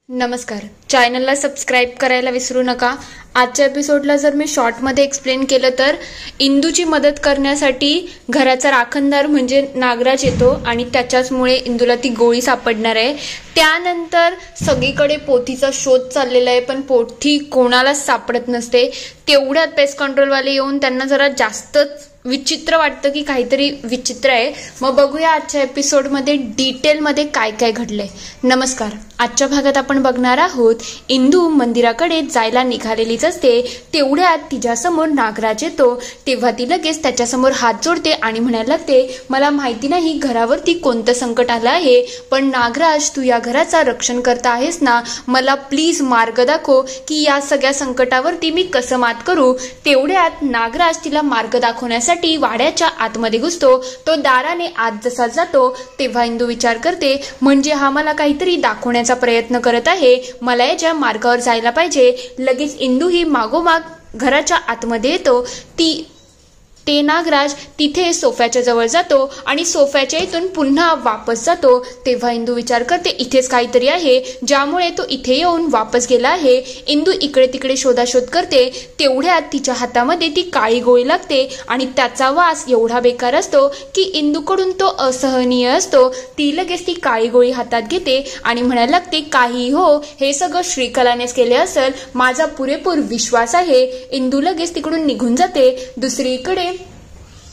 नमस्कार. चॅनलला सबस्क्राइब करायला विसरू नका. आजच्या एपिसोडला जर मी शॉर्टमध्ये एक्सप्लेन केलं तर इंदूची मदत करण्यासाठी घराचा राखणदार म्हणजे नागराज येतो आणि त्याच्याचमुळे इंदूला ती गोळी सापडणार आहे. त्यानंतर सगळीकडे पोथीचा शोध चाललेला आहे पण पोथी कोणालाच सापडत नसते. तेवढ्यात पेस्ट कंट्रोलवाले येऊन त्यांना जरा जास्तच विचित्र वाटतं की काहीतरी विचित्र आहे. मग बघूया आजच्या एपिसोडमध्ये डिटेलमध्ये काय काय घडलंय. नमस्कार. आजच्या भागात आपण बघणार आहोत इंदू मंदिराकडे जायला निघालेलीच असते. तेवढ्यात तिच्यासमोर नागराज येतो. तेव्हा ती लगेच त्याच्यासमोर हात जोडते आणि म्हणायला लागते, मला माहिती नाही घरावरती कोणतं संकट आलं आहे, पण नागराज तू या घराचा रक्षण करता आहेस ना, मला प्लीज मार्ग दाखव की या सगळ्या संकटावरती मी कसं मात करू. तेवढ्यात नागराज तिला मार्ग दाखवण्यासाठी वाड्याच्या आतमध्ये घुसतो. तो दाराने आत जसा जातो तेव्हा इंदू विचार करते, म्हणजे हा मला काहीतरी दाखवण्याचा प्रयत्न करत आहे, मला याच्या मार्गावर जायला पाहिजे. लगेच इंदू ही मागोमाग घराच्या आतमध्ये येतो. ते नागराज तिथे सोफ्याच्या जवळ जातो आणि सोफ्याच्या इथून पुन्हा वापस जातो. तेव्हा इंदू विचार करते इथेच काहीतरी आहे ज्यामुळे तो इथे येऊन वापस गेला आहे. इंदू इकडे तिकडे शोधाशोध करते. तेवढ्यात तिच्या हातामध्ये ती काळी गोळी लागते आणि त्याचा वास एवढा बेकार असतो की इंदूकडून तो असहनीय असतो. ती लगेच ती काळी गोळी हातात घेते आणि म्हणायला लागते, काही हो, हे सगळं श्रीकलानेच केले असेल, माझा पुरेपूर विश्वास आहे. इंदू लगेच तिकडून निघून जाते. दुसरीकडे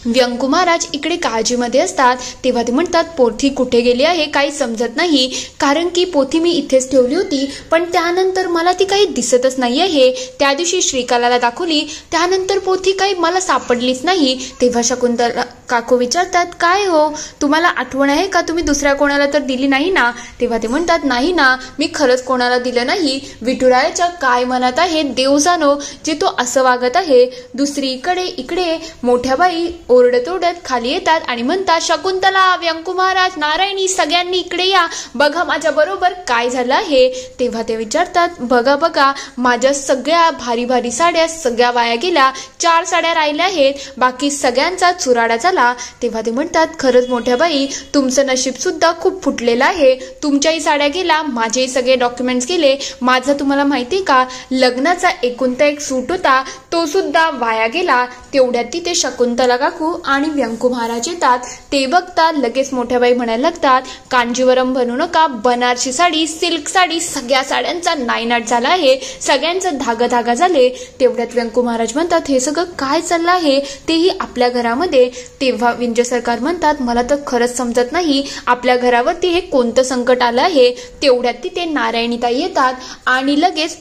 व्यंकू महाराज इकडे काळजीमध्ये असतात. तेव्हा ते म्हणतात, पोथी कुठे गेली आहे काही समजत नाही, कारण की पोथी मी इथेच ठेवली होती पण त्यानंतर मला ती काही दिसतच नाही आहे. त्या दिवशी श्रीकलाला दाखवली त्यानंतर पोथी काही मला सापडलीच नाही. तेव्हा शकुंतला काकू विचारतात, काय हो, तुम्हाला आठवण आहे का तुम्ही दुसऱ्या कोणाला तर दिली नाही ना. तेव्हा ते म्हणतात, नाही ना, मी खरंच कोणाला दिलं नाही. विठुरायाच्या काय मनात आहे देव जाणो, जे तो असं वागत आहे. दुसरीकडे इकडे मोठ्या बाई ओरडत ओरडत खाली येतात आणि म्हणतात, शकुंतला, व्यंकू महाराज, नारायणी, सगळ्यांनी इकडे या, बघा माझ्या बरोबर काय झालं आहे. तेव्हा ते विचारतात, बघा बघा, माझ्या सगळ्या भारी भारी साड्या सगळ्या वाया गेल्या, 4 साड्या राहिल्या आहेत, बाकी सगळ्यांचा चुराडा झाला. तेव्हा ते म्हणतात, खरंच मोठ्या बाई, तुमचं नशीब सुद्धा खूप फुटलेलं आहे. तुमच्याही साड्या गेल्या, माझेही सगळे डॉक्युमेंट्स गेले. माझं तुम्हाला माहिती का, लग्नाचा एकुलता एक सूट होता तो सुद्धा वाया गेला. तेवढ्यात तिथे शकुंतला काकू आणि व्यंकू महाराज येतात. ते बघतात लगेच मोठ्या बाई म्हणायला लागतात, कांजीवरम बनू नका, बनारसी साडी, सिल्क साडी, सगळ्या साड्यांचा नायनाट झाला आहे, सगळ्यांचं धागा धागा झाले. तेवढ्यात व्यंकू महाराज म्हणतात, हे सगळं काय चाललं आहे, तेही आपल्या घरामध्ये. तेव्हा विंध्य सरकार म्हणतात, मला तर खरंच समजत नाही आपल्या घरावरती हे कोणतं संकट आलं आहे. तेवढ्यात तिथे नारायणीताई येतात आणि लगेच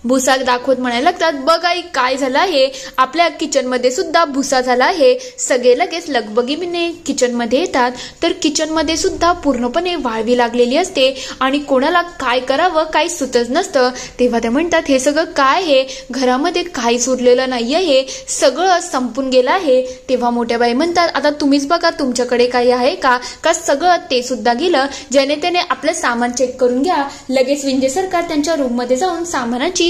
भुसा दाखवत म्हणायला लागतात, बघा काय झालं आहे, आपल्या किचनमध्ये सुद्धा भुसा झाला आहे. सगळे लगेच लगबगीने किचनमध्ये येतात तर किचनमध्ये सुद्धा पूर्णपणे वाळवी लागलेली असते आणि कोणाला काय करावं काही सुचत नसतं. तेव्हा ते म्हणतात, हे सगळं काय आहे, घरामध्ये काहीच उरलेलं नाही आहे, सगळं संपून गेलं आहे. तेव्हा मोठ्या बाई म्हणतात, आता तुम्हीच बघा तुमच्याकडे काही आहे का सगळं ते सुद्धा गेलं, ज्याने त्याने आपलं सामान चेक करून घ्या. लगेच विंध्य सरकार त्यांच्या रूममध्ये जाऊन सामानाची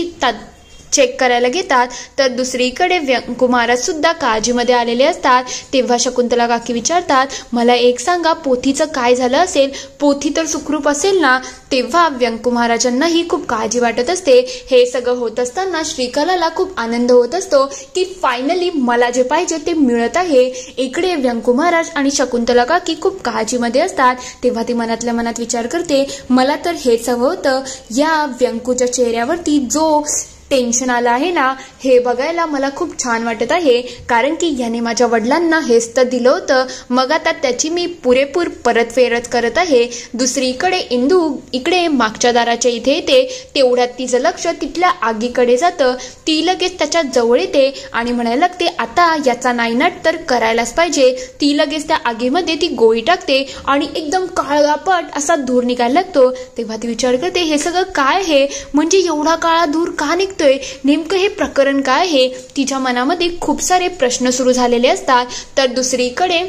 चेक करायला घेतात. तर दुसरीकडे व्यंकू महाराज सुद्धा काळजीमध्ये आलेले असतात. तेव्हा शकुंतला काकी विचारतात, मला एक सांगा, पोथीचं काय झालं असेल, पोथी तर सुखरूप असेल ना. तेव्हा व्यंकू महाराजांनाही खूप काळजी वाटत असते. हे सगळं होत असताना श्रीकलाला खूप आनंद होत असतो की फायनली मला जे पाहिजे ते मिळत आहे. इकडे व्यंकू महाराज आणि शकुंतला काकी खूप काळजीमध्ये असतात. तेव्हा ती मनातल्या मनात विचार करते, मला तर हेच हवं होतं, या व्यंकूच्या चेहऱ्यावरती जो टेन्शन आलं आहे ना, हे बघायला मला खूप छान वाटत आहे, कारण की याने माझ्या वडिलांना हेच तर दिलं होतं, मग आता त्याची मी पुरेपूर परतफेड करत आहे. दुसरीकडे इंदू इकडे मागच्या दाराच्या इथे येते. तेवढ्यात तिचं लक्ष तिथल्या आगीकडे जातं. ती लगेच त्याच्या जवळ येते आणि म्हणायला लागते, आता याचा नायनाट तर करायलाच पाहिजे. ती लगेच त्या आगीमध्ये ती गोळी टाकते आणि एकदम काळापट असा धूर निघायला लागतो. तेव्हा ती विचार करते, हे सगळं काय आहे, म्हणजे एवढा काळा धूर का निघतो, नेमकं हे प्रकरण काय आहे. तिच्या मनामध्ये खूप सारे प्रश्न सुरू झालेले असतात. तर दुसरीकडे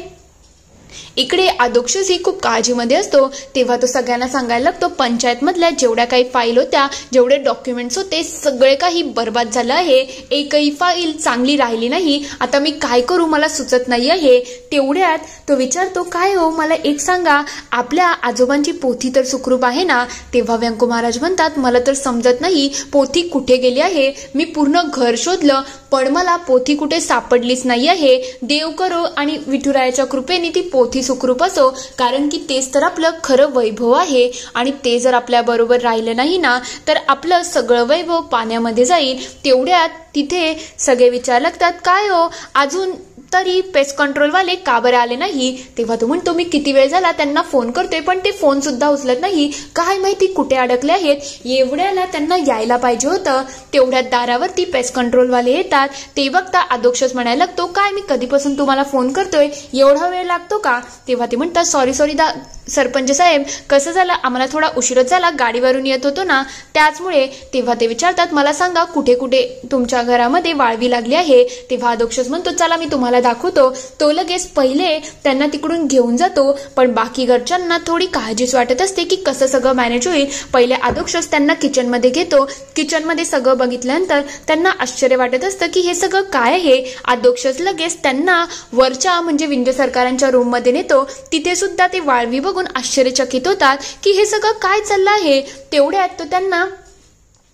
इकडे अधोक्षजही खूप काळजीमध्ये असतो. तेव्हा तो सगळ्यांना सांगायला लागतो पंचायत मधल्या जेवढ्या काही फाईल होत्या, जेवढे डॉक्युमेंट्स होते, सगळे काही बर्बाद झालं आहे. एकही फाईल चांगली राहिली नाही. आता मी काय करू मला सुचत नाही आहे. तेवढ्यात तो विचारतो काय हो मला एक सांगा, आपल्या आजोबांची पोथी तर सुखरूप आहे ना? तेव्हा व्यंको महाराज म्हणतात मला तर समजत नाही पोथी कुठे गेली आहे. मी पूर्ण घर शोधलं पण मला पोथी कुठे सापडलीच नाही आहे. देव करो आणि विठुरायाच्या कृपेने ती पोथी सुखरूप असो, कारण की तेच तर आपलं खरं वैभव आहे. आणि ते जर आपल्या बरोबर राहिलं नाही ना तर आपलं सगळं वैभव पाण्यामध्ये जाईल. तेवढ्यात तिथे सगळे विचार लागतात काय हो अजून तरी पेस्ट कंट्रोलवाले का बरं आले नाही? तेव्हा तो म्हणतो मी किती वेळ झाला त्यांना फोन करतोय पण ते फोन सुद्धा उचलत नाही. काय माहिती कुठे अडकले आहेत. एवढ्याला त्यांना यायला पाहिजे होतं. तेवढ्यात दारावरती पेस्ट कंट्रोलवाले येतात. ते बघता अधोक्षज म्हणायला लागतो काय मी कधीपासून तुम्हाला फोन करतोय, एवढा वेळ लागतो का? तेव्हा ते म्हणतात सॉरी सरपंच साहेब, कसं झालं आम्हाला थोडा उशीरच झाला, गाडीवरून येत होतो ना त्याचमुळे. तेव्हा ते विचारतात मला सांगा कुठे कुठे तुमच्या घरामध्ये वाळवी लागली आहे? तेव्हा अधोक्षज म्हणतो चला मी तुम्हाला दाखवतो. तो लगेच पहिले त्यांना तिकडून घेऊन जातो. पण बाकी घरच्यांना थोडी काळजीच वाटत असते की कसं सगळं मॅनेज होईल. पहिले अधोक्षज त्यांना किचनमध्ये घेतो. किचनमध्ये सगळं बघितल्यानंतर त्यांना आश्चर्य वाटत असतं की हे सगळं काय आहे. अधोक्षज लगेच त्यांना वरच्या म्हणजे विंध्य सरकारांच्या रूम मध्ये नेतो. तिथे सुद्धा ते वाळवी बघून आश्चर्यचकित होतात की हे सगळं काय चाललं आहे. तेवढ्यात तो त्यांना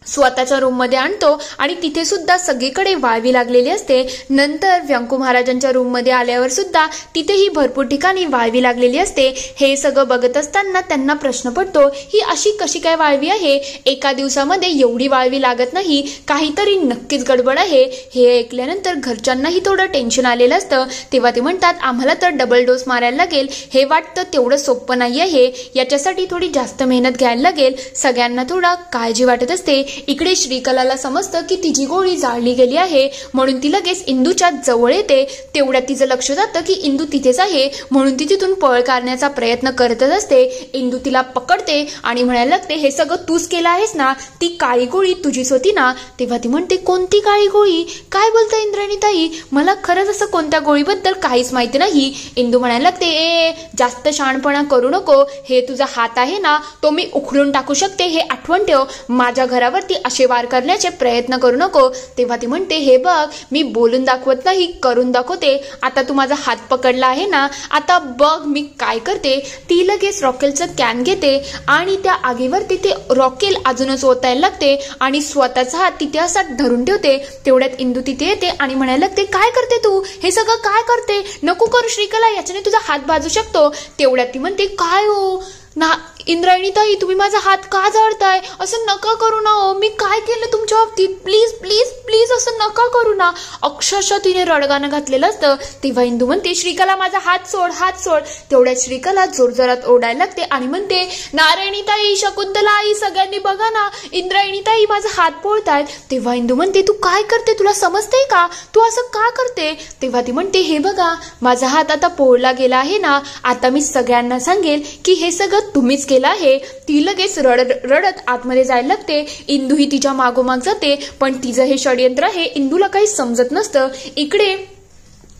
स्वतःच्या रूम मध्ये आणतो आणि तिथे सुद्धा सगळीकडे वाळवी लागलेली असते. नंतर व्यंको महाराजांच्या रूम मध्ये आल्यावर सुद्धा तिथेही भरपूर ठिकाणी वाळवी लागलेली असते. हे सगळं बघत असताना त्यांना प्रश्न पडतो ही अशी कशी काय वाळवी आहे? एका दिवसामध्ये एवढी वाळवी लागत नाही, काहीतरी नक्कीच गडबड आहे. हे ऐकल्यानंतर घरच्यांनाही थोडं टेन्शन आलेलं असतं. तेव्हा ते म्हणतात आम्हाला तर डबल डोस मारायला लागेल. हे वाटतं तेवढं सोपं नाही आहे, याच्यासाठी थोडी जास्त मेहनत घ्यायला लागेल. सगळ्यांना थोडा काळजी वाटत असते. इकडे श्रीकलाला समजतं की तिची गोळी जाळली गेली आहे म्हणून ती लगेच इंदूच्या जवळ येते. तेवढ्यात तिचं लक्ष जातं की इंदू तिथेच आहे म्हणून ती तिथून पळ काढण्याचा प्रयत्न करतच असते. इंदू तिला पकडते आणि म्हणायला लागते हे सगळं तूच केलं आहेस ना? ती काळी गोळी तुझीच होती ना? तेव्हा ती म्हणते कोणती काळी गोळी? काय बोलता इंद्राणीताई, मला खरंच असं कोणत्या गोळीबद्दल काहीच माहिती नाही. इंदू म्हणायला लागते जास्त शहाणपणा करू नको. हे तुझा हात आहे ना तो मी उखडून टाकू शकते हे आठवण ठेव. माझ्या घरावर असे वार करण्याचे प्रयत्न करू नको. तेव्हा ती म्हणते हे बघ मी बोलून दाखवत नाही करून दाखवते. आता तू माझा हात पकडला आहे ना, आता बघ मी काय करते. ती लगेच रॉकेलचं कॅन घेते आणि त्या आगीवरती ते रॉकेल अजूनच ओतायला लागते आणि स्वतःचा हात तिथे असा धरून ठेवते. तेवढ्यात इंदू तिथे येते आणि म्हणायला लागते काय करते तू? हे सगळं काय करते? नको करू श्रीकला, याच्याने तुझा हात भाजू शकतो. तेवढ्यात ती म्हणते काय हो ना इंद्रायणीताई तुम्ही माझा हात का जाळताय? असं नका करू ना हो, मी काय केलं तुमच्या बाबतीत? प्लीज प्लीज प्लीज असं नका करू ना. अक्षरशः तिने रडगाणं घातलेलं असतं. तेव्हा इंदू म्हणते श्रीकला माझा हात सोड हात सोड. तेवढ्यात श्रीकला जोरजोरात ओरडायला लागते आणि म्हणते नारायणीताई शकुंतला आई सगळ्यांनी बघा ना इंद्रायणीताई माझा हात पोळतायत. तेव्हा इंदू म्हणते तू काय करते, तुला समजतंय का? तू असं का करते? तेव्हा ती म्हणते हे बघा माझा हात आता पोळला गेला आहे ना, आता मी सगळ्यांना सांगेल की हे सगळं तुम्हीच केलं आहे. ती लगेच रडत आतमध्ये जायला लागते. इंदू ही तिच्या मागोमाग जाते पण तिचं हे षडयंत्र आहे इंदूला काही समजत नसतं. इकडे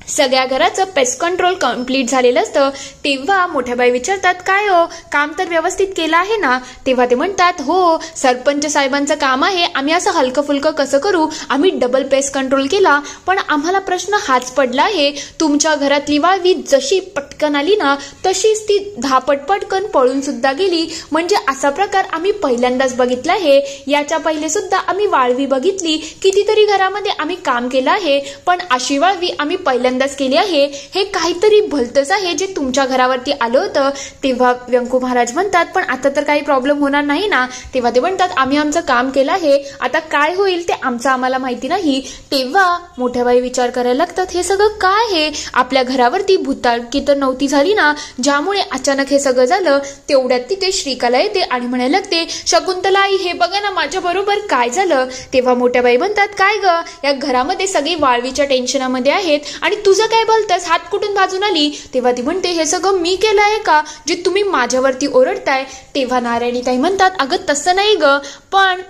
सगळ्या घराचं पेस्ट कंट्रोल कंप्लीट झालेलं असतं. तेव्हा मोठ्या बाई विचारतात काय हो काम तर व्यवस्थित केलं आहे ना? तेव्हा ते म्हणतात हो सरपंच साहेबांचं काम आहे, आम्ही असं हलकं फुलकं कसं करू, आम्ही डबल पेस्ट कंट्रोल केला. पण आम्हाला प्रश्न हाच पडला आहे तुमच्या घरातली वाळवी जशी पटकन आली ना तशीच ती धापट पटकन पळून सुद्धा गेली. म्हणजे असा प्रकार आम्ही पहिल्यांदाच बघितला आहे. याच्या पहिले सुद्धा आम्ही वाळवी बघितली, कितीतरी घरामध्ये आम्ही काम केलं आहे पण अशी वाळवी आम्ही पहिल्यांदा केली आहे. हे काहीतरी भलतंच आहे जे तुमच्या घरावरती आलं होतं. तेव्हा व्यंको महाराज म्हणतात पण आता तर काही प्रॉब्लेम होणार नाही ना? तेव्हा ते म्हणतात आम्ही आमचं काम केलं आहे, आता काय होईल ते आमचं आम्हाला माहिती नाही. तेव्हा मोठ्या बाई विचार करायला लागतात हे सगळं काय आहे? आपल्या घरावरती भूताळकी तर नव्हती झाली ना ज्यामुळे अचानक हे सगळं झालं. तेवढ्यात तिथे श्रीकला येते आणि म्हणायला लागते शकुंतला आई हे बघा ना माझ्या बरोबर काय झालं. तेव्हा मोठ्या बाई म्हणतात काय ग या घरामध्ये सगळी वाळवीच्या टेन्शनामध्ये आहेत आणि तुझं काय बोलतस, हात कुठून भाजून आली? तेव्हा ती म्हणते हे सगळं मी केलं आहे का जे तुम्ही माझ्यावरती ओरडताय? तेव्हा नारायणीताई म्हणतात अगं तसं नाही ग, पण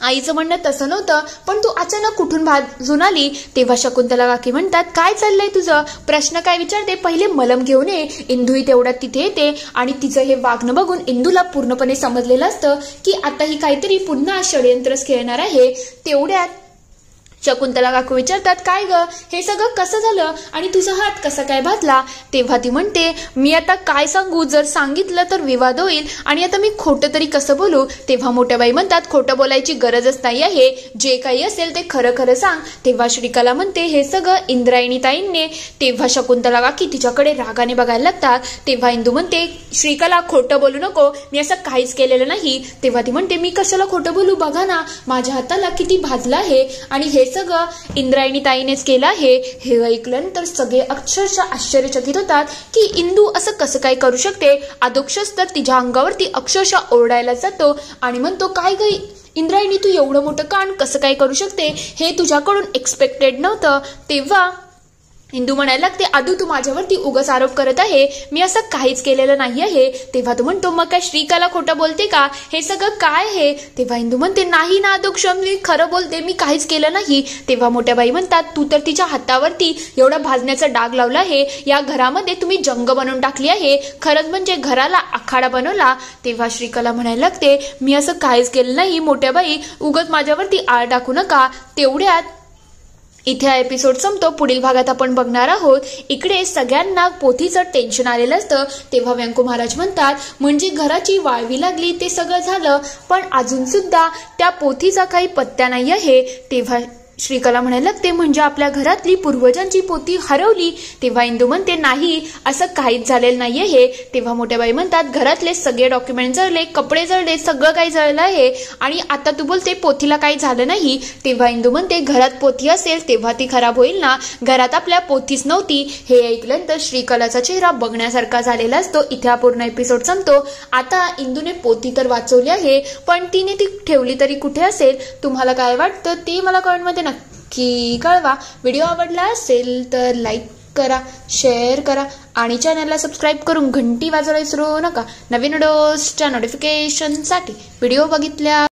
आईचं म्हणणं तसं नव्हतं, पण तू अचानक कुठून भाजून आली. तेव्हा शकुंतला काकी म्हणतात, काय चाललंय तुझं, प्रश्न काय विचारते, पहिले मलम घेऊन ये. इंदूही तेवढ्यात तिथे येते आणि तिचं हे वागणं बघून इंदूला पूर्णपणे समजलेलं असतं की आता ही काहीतरी पुन्हा षडयंत्रच खेळणार आहे. तेवढ्यात शकुंतला काकू विचारतात, काय ग, हे सगळं कसं झालं आणि तुझा हात कसा काय भाजला. तेव्हा ती म्हणते, मी आता काय सांगू, जर सांगितलं तर विवाद होईल आणि आता मी खोटं तरी कसं बोलू. तेव्हा मोठ्या बाई म्हणतात, खोटं बोलायची गरजच नाही आहे, जे काही असेल ते खरं खरं सांग. तेव्हा श्रीकला म्हणते, हे सगळं इंद्रायणी ताईंने. तेव्हा शकुंतला काकी तिच्याकडे रागाने बघायला लागतात. तेव्हा इंदू म्हणते, श्रीकला खोटं बोलू नको, मी असं काहीच केलेलं नाही. तेव्हा ती म्हणते, मी कशाला खोटं बोलू, बघा ना माझ्या हाताला किती भाजलं आहे आणि हे सगळं इंद्रायणी ताईनेच केलं आहे. हे ऐकल्यानंतर सगळे अक्षरशः आश्चर्यचकित होतात की इंदू असं कसं काय करू शकते. अधोक्षच तर तिच्या अंगावरती अक्षरशः ओरडायला जातो आणि म्हणतो, काय ग इंद्रायणी, तू एवढं मोठं कांड कसं काय करू शकते, हे तुझ्याकडून एक्सपेक्टेड नव्हतं. तेव्हा इंदू म्हणायला लागते, आदू तू माझ्यावरती उगाच आरोप करत आहे, मी असं काहीच केलेलं नाही आहे. तेव्हा तू म्हणतो, मग काय श्रीकला खोटं बोलते का, हे सगळं काय आहे. तेव्हा इंदू म्हणते, नाही ना अधोक्ष, मी खरं बोलते, मी काहीच केलं नाही. तेव्हा मोठ्या बाई म्हणतात, तू तर तिच्या हातावरती एवढा भाजण्याचा डाग लावला आहे, या घरामध्ये तुम्ही जंग बनवून टाकली आहे, खरंच म्हणजे घराला आखाडा बनवला. तेव्हा श्रीकला म्हणायला लागते, मी असं काहीच केलं नाही मोठ्या बाई, उगाच माझ्यावरती आळ टाकू नका. तेवढ्यात इथे हा एपिसोड संपतो. पुढील भागात आपण बघणार आहोत, इकडे सगळ्यांना पोथीचं टेन्शन आलेलं असतं. तेव्हा व्यंकू महाराज म्हणतात, म्हणजे घराची वाळवी लागली ते सगळं झालं, पण अजून सुद्धा त्या पोथीचा काही पत्ता नाही आहे. तेव्हा श्रीकला म्हणायला लागते, म्हणजे आपल्या घरातली पूर्वजांची पोथी हरवली. तेव्हा इंदू म्हणते, नाही असं काहीच झालेलं नाही आहे. तेव्हा मोठ्या बाई म्हणतात, घरातले सगळे डॉक्युमेंट जळले, कपडे जळले, सगळं काही जळलं आहे आणि आता तू बोलते पोथीला काही झालं नाही. तेव्हा इंदू म्हणते, घरात पोथी असेल तेव्हा ती खराब होईल ना, घरात आपल्या पोथीच नव्हती. हे ऐकल्यानंतर श्रीकलाचा चेहरा बघण्यासारखा झालेला असतो. इथे हा पूर्ण एपिसोड संपतो. आता इंदूने पोथी तर वाचवली आहे, पण तिने ती ठेवली तरी कुठे असेल. तुम्हाला काय वाटतं ते मला कमेंटमध्ये नक्की कळवा. व्हिडिओ आवडला असेल तर लाईक करा, शेअर करा आणि चॅनलला सबस्क्राईब करून घंटी वाजवायला विसरू नका नवीन व्हिडिओजच्या नोटिफिकेशनसाठी. व्हिडिओ बघितल्या